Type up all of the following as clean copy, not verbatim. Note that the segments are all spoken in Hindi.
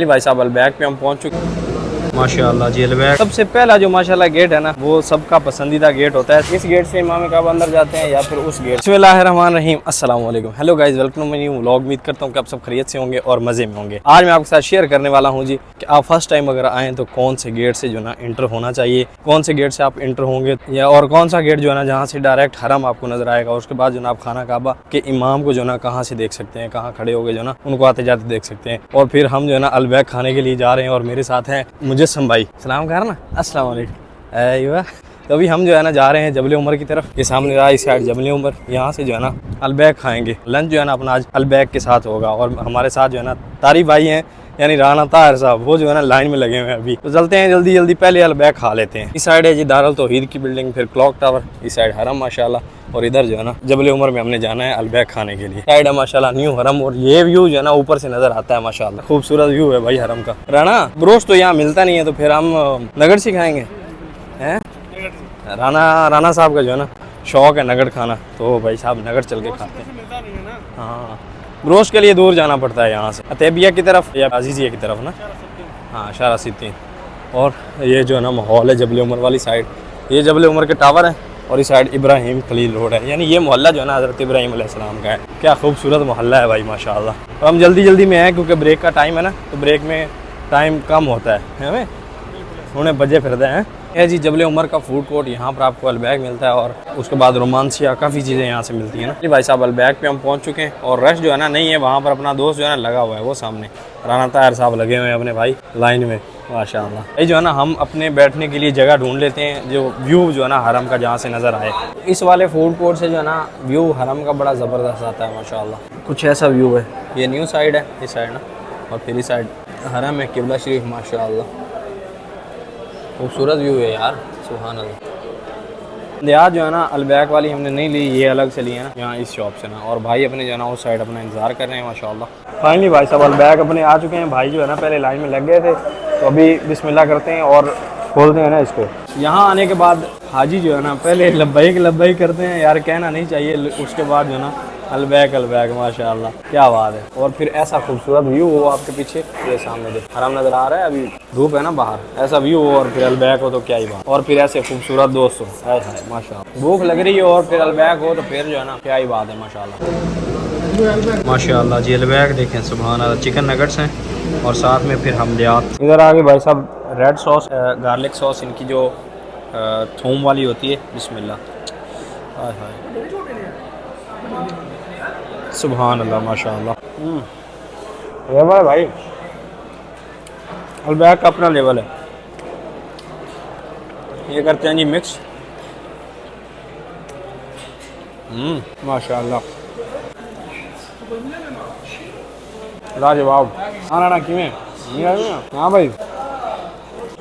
भाई साहब अलबैक पे हम पहुंच चुके हैं। माशाल्लाह जी अलबैक सबसे पहला जो माशाल्लाह गेट है ना वो सबका पसंदीदा गेट होता है। इस गेट से इमाम काबा अंदर जाते हैं या फिर उस गेट। बिस्मिल्लाहिर्रहमानिर्रहीम, अस्सलाम वालेकुम। Hello guys, welcome to my new vlog. उम्मीद करता हूँ कि आप सब खैरियत से होंगे और मज़े में होंगे। आज मैं आपके साथ शेयर करने वाला हूँ जी कि आप फर्स्ट टाइम अगर आएँ तो कौन से गेट से जो ना इंटर होना चाहिए, कौन से गेट से आप इंटर होंगे या और कौन सा गेट जो है ना जहाँ से डायरेक्ट हरम आपको नजर आएगा। उसके बाद जो ना आप खाना काबा के इमाम को जो ना कहाँ से देख सकते हैं, कहाँ खड़े हो गए जो ना उनको आते जाते देख सकते हैं। और फिर हम जो है ना अलबैक खाने के लिए जा रहे हैं और मेरे साथ हैं मुजस्सम भाई। सलाम करना, अस्सलाम वालेकुम। अय्वा तो अभी हम जो है ना जा रहे हैं जबल उमर की तरफ। ये सामने रहा इस साइड जबल उमर, यहाँ से जो है ना अलबैक खाएंगे। लंच जो है ना अपना आज अलबैक के साथ होगा। और हमारे साथ जो है ना तारिफ भाई हैं यानी राना ताहिर साहब, वो जो है ना लाइन में लगे हुए हैं अभी। तो चलते हैं जल्दी जल्दी, पहले अलबैक खा लेते हैं। इस साइड है जी दारुल तौहीद की बिल्डिंग, फिर क्लॉक टावर, इस साइड हरम माशाल्लाह। और इधर जो है ना जबल उमर में हमने जाना है अलबैक खाने के लिए। साइड है माशाल्लाह न्यू हरम। और ये व्यू जो है ना ऊपर से नजर आता है माशाल्लाह, खूबसूरत व्यू है भाई हरम का। राना ब्रोश तो यहाँ मिलता नहीं है, तो फिर हम नगड़ से खाएंगे हैं। राना साहब का जो है ना शौक है नगड़ खाना, तो भाई साहब नगड़ चल के खाते हैं। हाँ, ब्रोश के लिए दूर जाना पड़ता है यहाँ से, अतैबिया की तरफ या अजीजिया की तरफ ना। हाँ, शारा सिद्दीन। और ये जो है ना माहौल है जबल उमर वाली साइड, ये जबल उमर के टावर है। और इस साइड इब्राहिम खलील रोड है, यानी ये मोहल्ला जो है ना हज़रत इब्राहिम अलैहिस्सलाम का है। क्या खूबसूरत मोहल्ला है भाई माशाल्लाह। और हम जल्दी जल्दी में हैं क्योंकि ब्रेक का टाइम है ना, तो ब्रेक में टाइम कम होता है हमें, उन्हें बजे फिरते हैं। ये जी जबल उमर का फूड कोर्ट, यहाँ पर आपको अलबैक मिलता है। और उसके बाद रोमांसिया, काफ़ी चीज़ें यहाँ से मिलती हैं ना। भाई साहब अलबैक पे हम पहुँच चुके हैं और रश जो है ना नहीं है वहाँ पर। अपना दोस्त जो है ना लगा हुआ है वो सामने, राना ताहिर साहब लगे हुए हैं अपने भाई लाइन में माशाल्लाह। ये जो है ना हम अपने बैठने के लिए जगह ढूंढ लेते हैं जो व्यू जो है ना हरम का जहाँ से नज़र आए। इस वाले फूड कोर्ट से जो है ना व्यू हरम का बड़ा ज़बरदस्त आता है माशाल्लाह। कुछ ऐसा व्यू है। ये न्यू साइड है इस साइड ना, और फिर इस साइड हरम है किबला शरीफ माशाल्लाह। खूबसूरत व्यू है यार, सुभान अल्लाह। लिहाज जो है ना अलबैक वाली हमने नहीं ली, ये अलग से ली है ना यहाँ इस शॉप से ना। और भाई अपने जो है ना उस साइड अपना इंतज़ार कर रहे हैं माशाल्लाह। फाइनली भाई साहब अलबैक अपने आ चुके हैं। भाई जो है ना पहले लाइन में लग गए थे, तो अभी बिस्मिल्लाह करते हैं और खोलते हैं ना इसको। यहाँ आने के बाद हाजी जो है ना पहले लब्बैक करते हैं यार, कहना नहीं चाहिए। उसके बाद जो है ना अलबैक माशाल्लाह, क्या बात है। और फिर ऐसा खूबसूरत व्यू हो आपके पीछे, ये सामने देख हरम नज़र आ रहा है, अभी धूप है ना बाहर, ऐसा व्यू हो और फिर अलबैक हो तो क्या ही बात। और फिर ऐसे खूबसूरत दोस्त हो माशाल्लाह। भूख लग रही है और फिर अलबैक हो तो फिर जो है ना क्या ही बात है माशाल्लाह। माशाल्लाह जी अलबैक देखें, सुभान अल्लाह। चिकन नगट्स हैं और साथ में फिर हमलियात। इधर आगे भाई साहब रेड सॉस, गार्लिक सॉस इनकी जो थूम वाली होती है, बिस्मिल्लाह। हाय हाय, सुभान अल्लाह माशाल्लाह। लेवल है भाई, अलबैक का अपना लेवल है। ये करते हैं जी मिक्स। माशाल्लाह लाजवाब। हाँ ना किमें हाँ भाई,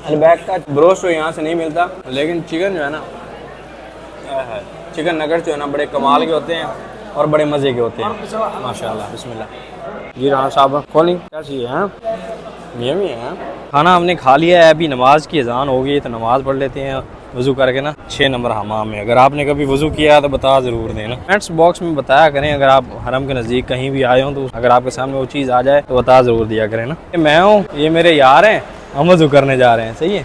अलबैक का ब्रोस्ट तो यहाँ से नहीं मिलता, लेकिन चिकन जो है ना, चिकन नगेट्स जो है ना बड़े कमाल के होते हैं और बड़े मज़े के होते हैं माशाल्लाह। बिस्मिल्लाह जी। राना साहब खोली क्या चाहिए हैं, ये है। खाना हमने खा लिया है, अभी नमाज की अजान हो गई तो नमाज़ पढ़ लेते हैं वज़ू करके ना 6 नंबर हमाम में। अगर आपने कभी वज़ू किया है तो बता ज़रूर देना, कमेंट्स बॉक्स में बताया करें। अगर आप हरम के नज़दीक कहीं भी आए हो तो अगर आपके सामने वो चीज़ आ जाए तो बता ज़रूर दिया करें ना। मैं हूँ, ये मेरे यार हैं, हम वज़ू करने जा रहे हैं। सही है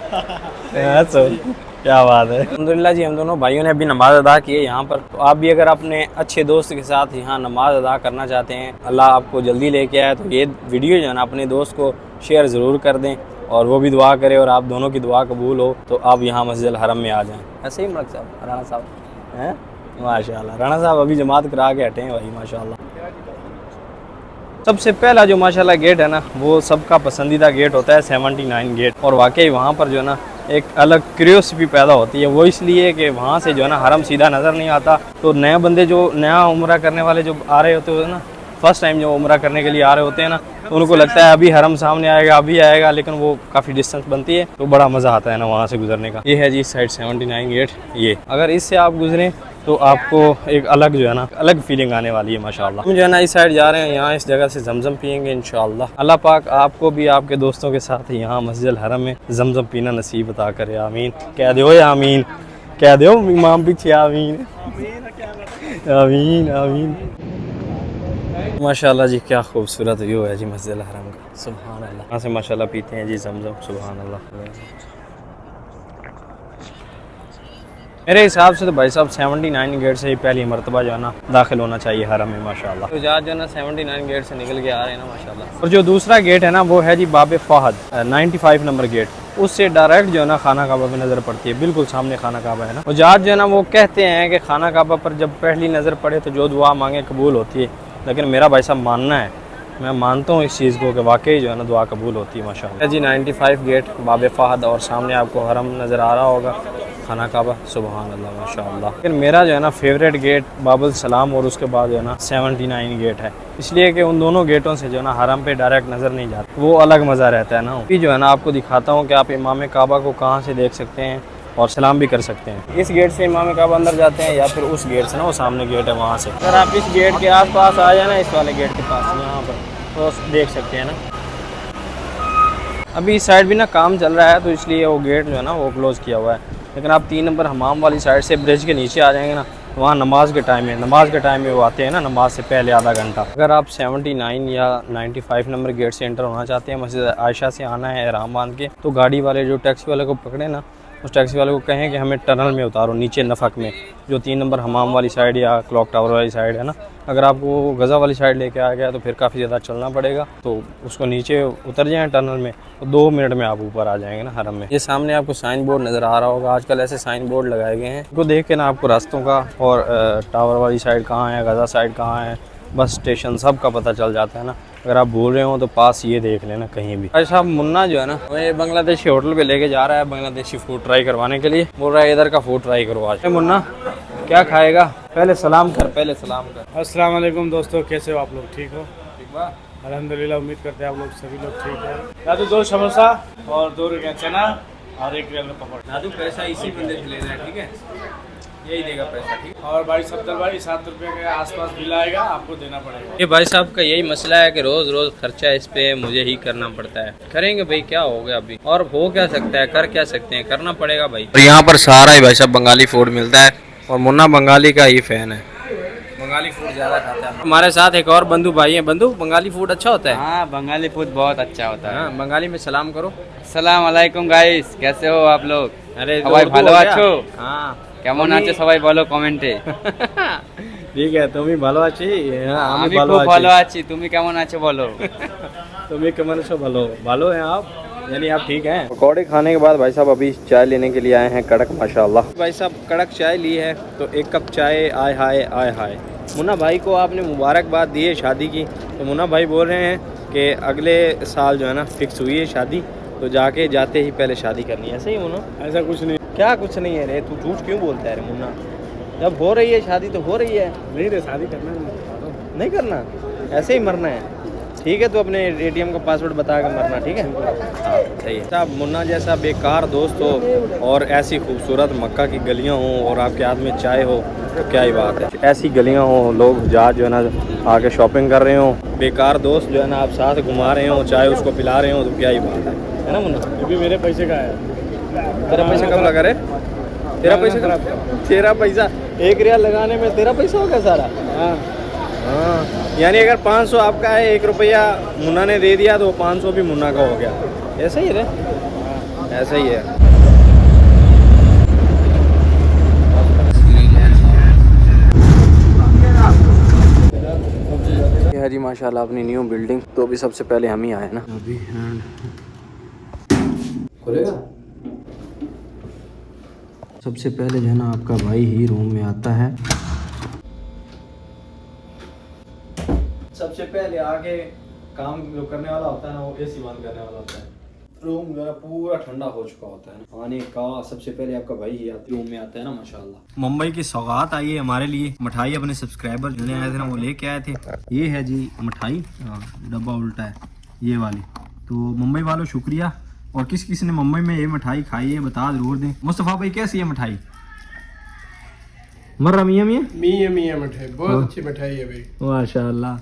क्या बात है। अल्हम्दुलिल्लाह जी, हम दोनों भाइयों ने अभी नमाज़ अदा की है यहाँ पर। तो आप भी अगर अपने अच्छे दोस्त के साथ यहाँ नमाज़ अदा करना चाहते हैं, अल्लाह आपको जल्दी लेके आए, तो ये वीडियो जो है ना अपने दोस्त को शेयर ज़रूर कर दें और वो भी दुआ करे और आप दोनों की दुआ कबूल हो तो आप यहाँ मस्जिद हरम में आ जाएँ। ऐसे ही मलक साहब, राना साहब हैं माशाल्लाह। राना साहब अभी जमात करा के हटे हैं भाई माशाल्लाह। सबसे पहला जो माशाल्लाह गेट है ना वो सबका पसंदीदा गेट होता है 79 गेट। और वाकई वहाँ पर जो है ना एक अलग क्यूरियोसिटी पैदा होती है। वो इसलिए कि वहाँ से जो है ना हरम सीधा नज़र नहीं आता। तो नए बंदे जो नया उम्रा करने वाले जो आ रहे होते हैं ना, फर्स्ट टाइम जो उम्रा करने के लिए आ रहे होते हैं ना, तो उनको लगता है अभी हरम सामने आएगा, अभी आएगा, लेकिन वो काफ़ी डिस्टेंस बनती है, तो बड़ा मज़ा आता है ना वहाँ से गुजरने का। ये है जी इस साइड 79 गेट। ये अगर इससे आप गुजरें तो आपको एक अलग जो है ना अलग फीलिंग आने वाली है माशाल्लाह। हम जो है ना इस साइड जा रहे हैं, यहाँ इस जगह से जमजम पियेंगे इंशाल्लाह। अल्लाह पाक आपको भी आपके दोस्तों के साथ यहाँ मस्जिद हरम में जमजम पीना नसीब अता करे, आमीन। कह दो आमीन, कह दो इमाम पीछे आमीन आमीन आमीन। माशाल्लाह जी क्या खूबसूरत व्यू है जी मस्जिद हरम का। सुभान अल्लाह। यहाँ से माशाल्लाह पीते हैं जी ज़मज़म। सुभान अल्लाह। मेरे हिसाब से तो भाई साहब 79 गेट से ही पहली मरतबा जो है ना दाखिल होना चाहिए हरम में माशाल्लाह। तो आज जो है ना 79 गेट से निकल के आ रहे हैं ना माशाल्लाह। और जो दूसरा गेट है ना वो है जी बाब फहद 95 नंबर गेट, उससे डायरेक्ट जो है ना खाना काबा पे नज़र पड़ती है, बिल्कुल सामने खाना काबा है ना। और आज जो है ना वो कहते हैं कि खाना काबा पर जब पहली नज़र पड़े तो जो दुआ मांगे कबूल होती है, लेकिन मेरा भाई साहब मानना है, मैं मानता हूँ इस चीज़ को कि वाकई जो है ना दुआ कबूल होती है माशाल्लाह जी। 95 गेट बाब फहद और सामने आपको हरम नज़र आ रहा होगा खाना काबा। सुभान अल्लाह माशाल्लाह। लेकिन मेरा जो है ना फेवरेट गेट बाबुल सलाम और उसके बाद जो है ना 79 गेट है, इसलिए कि उन दोनों गेटों से जो है ना हरम पे डायरेक्ट नज़र नहीं जाती, वो अलग मज़ा रहता है ना। अभी जो है ना आपको दिखाता हूँ कि आप इमाम काबा को कहाँ से देख सकते हैं और सलाम भी कर सकते हैं। इस गेट से इमाम काबा अंदर जाते हैं या फिर उस गेट से ना वो सामने गेट है वहाँ से। अगर आप इस गेट के आस पास आ जाए ना, इस वाले गेट के पास यहाँ पर, तो देख सकते हैं ना। अभी इस साइड भी ना काम चल रहा है तो इसलिए वो गेट जो है ना वो क्लोज़ किया हुआ है, लेकिन आप 3 नंबर हमाम वाली साइड से ब्रिज के नीचे आ जाएंगे ना, वहाँ नमाज के टाइम में वो आते हैं ना, नमाज से पहले आधा घंटा। अगर आप 79 या 95 नंबर गेट से एंटर होना चाहते हैं, मस्जिद आयशा से आना है एहराम बांध के, तो गाड़ी वाले जो टैक्सी वाले को पकड़े ना, उस टैक्सी वाले को कहें कि हमें टनल में उतारो नीचे नफक में, जो 3 नंबर हमाम वाली साइड या क्लॉक टावर वाली साइड है ना। अगर आपको गज़ा वाली साइड लेके आ गया तो फिर काफ़ी ज़्यादा चलना पड़ेगा, तो उसको नीचे उतर जाएँ टनल में, तो 2 मिनट में आप ऊपर आ जाएंगे ना हरम में। ये सामने आपको साइन बोर्ड नज़र आ रहा होगा, आजकल ऐसे साइन बोर्ड लगाए गए हैं, इनको देख के ना आपको रास्तों का और टावर वाली साइड कहाँ है, गज़ा साइड कहाँ है, बस स्टेशन सब का पता चल जाता है ना। अगर आप भूल रहे हो तो पास ये देख लेना कहीं भी। भाई साहब मुन्ना जो है ना वो बांग्लादेशी होटल पे लेके जा रहा है बांग्लादेशी फूड ट्राई करवाने के लिए, बोल रहा है इधर का फूड ट्राई करो आज। मुन्ना क्या खाएगा? पहले सलाम कर। अस्सलाम वालेकुम दोस्तों, कैसे हो आप लोग? ठीक हो? ठीक बा अल्हम्दुलिल्लाह, उम्मीद करते हैं आप लोग सभी लोग ठीक है। दादू 2 समोसा और 2 चना और 1 रियल का पकौड़ा। दादू पैसा इसी बंदे से लेना है, ठीक है? यही देगा पैसा, ठीक। और भाई सफदर भाई 7 रुपये के आसपास बिल आएगा, आपको देना पड़ेगा। ये भाई साहब का यही मसला है कि रोज रोज खर्चा इस पे मुझे ही करना पड़ता है। करेंगे भाई, क्या हो गया अभी, और हो क्या सकता है, कर क्या सकते हैं, करना पड़ेगा भाई। और यहाँ पर सारा ही भाई साहब बंगाली फूड मिलता है और मुन्ना बंगाली का ही फैन है, बंगाली फूड ज़्यादा खाता है। हमारे साथ एक और बंधु भाई हैं। बंधु, बंगाली फूड अच्छा होता है? हाँ, बंगाली फूड बहुत अच्छा होता है। हाँ, बंगाली में सलाम करो। अस्सलाम वालेकुम गाइस, कैसे हो आप लोग? अरे सबाई ভালো আছো? हाँ, কেমন আছে সবাই বলো কমেন্টে। ठीक है, তুমি ভালো আছি? আমি খুব ভালো আছি, তুমি কেমন আছো বলো। तुम्हें केमन आछो ভালো? ভালো हैं आप, यानी आप ठीक हैं। पकौड़े खाने के बाद भाई साहब अभी चाय लेने के लिए आए हैं कड़क माशाल्लाह। भाई साहब कड़क चाय ली है तो 1 कप चाय आय हाय। मुन्ना भाई को आपने मुबारकबाद दी है शादी की, तो मुन्ना भाई बोल रहे हैं कि अगले साल जो है ना फिक्स हुई है शादी, तो जाते ही पहले शादी करनी है। सही मुन्ना? ऐसा कुछ नहीं। क्या कुछ नहीं है रे, तू झूठ क्यों बोलता है रे मुन्ना? जब हो रही है शादी तो हो रही है। नहीं रे, शादी करना नहीं करना, ऐसे ही मरना है। ठीक है, तो अपने ATM का पासवर्ड बता के मरना, ठीक है? हाँ सही है साहब। मुन्ना जैसा बेकार दोस्त हो और ऐसी खूबसूरत मक्का की गलियां हों और आपके हाथ में चाय हो तो क्या ही बात है। ऐसी गलियां हों, लोग जहाज जो है ना आके शॉपिंग कर रहे हों, बेकार दोस्त जो है ना आप साथ घुमा रहे हो, चाय उसको पिला रहे हो, तो क्या ही बात है ना मुन्ना? ये भी मेरे पैसे का है। तेरा पैसा कब लगा रे? तेरा पैसा 1 रियाल लगाने में तेरा पैसा होगा सारा? हाँ, यानी अगर 500 आपका है, 1 रुपया मुन्ना ने दे दिया तो 500 भी मुन्ना का हो गया। ऐसा ही है रे, ऐसा ही है। है जी माशाल्लाह अपनी न्यू बिल्डिंग, तो अभी सबसे पहले हम ही आए ना। अभी खुलेगा सबसे पहले जो है ना आपका भाई ही रूम में आता है। सबसे पहले आगे काम जो करने वाला होता है ना, वो AC बंद करने वाला होता है। रूम जो है पूरा ठंडा हो चुका होता है ना, आने का सबसे पहले आपका भाई ही रूम में आता है ना माशाल्लाह। मुंबई की सौगात आई है हमारे लिए, मिठाई अपने सब्सक्राइबर जो आए थे ना वो लेके आए थे। ये है जी मिठाई, डब्बा उल्टा है ये वाली। तो मुंबई वालों शुक्रिया, और किस किस ने मुंबई में ये मिठाई खाई है बता जरूर दें। मुस्तफ़ा भाई कैसी है मिठाई? मर्रा मियाँ मियाँ मिठाई बहुत अच्छी मिठाई है भाई, माशाल्लाह।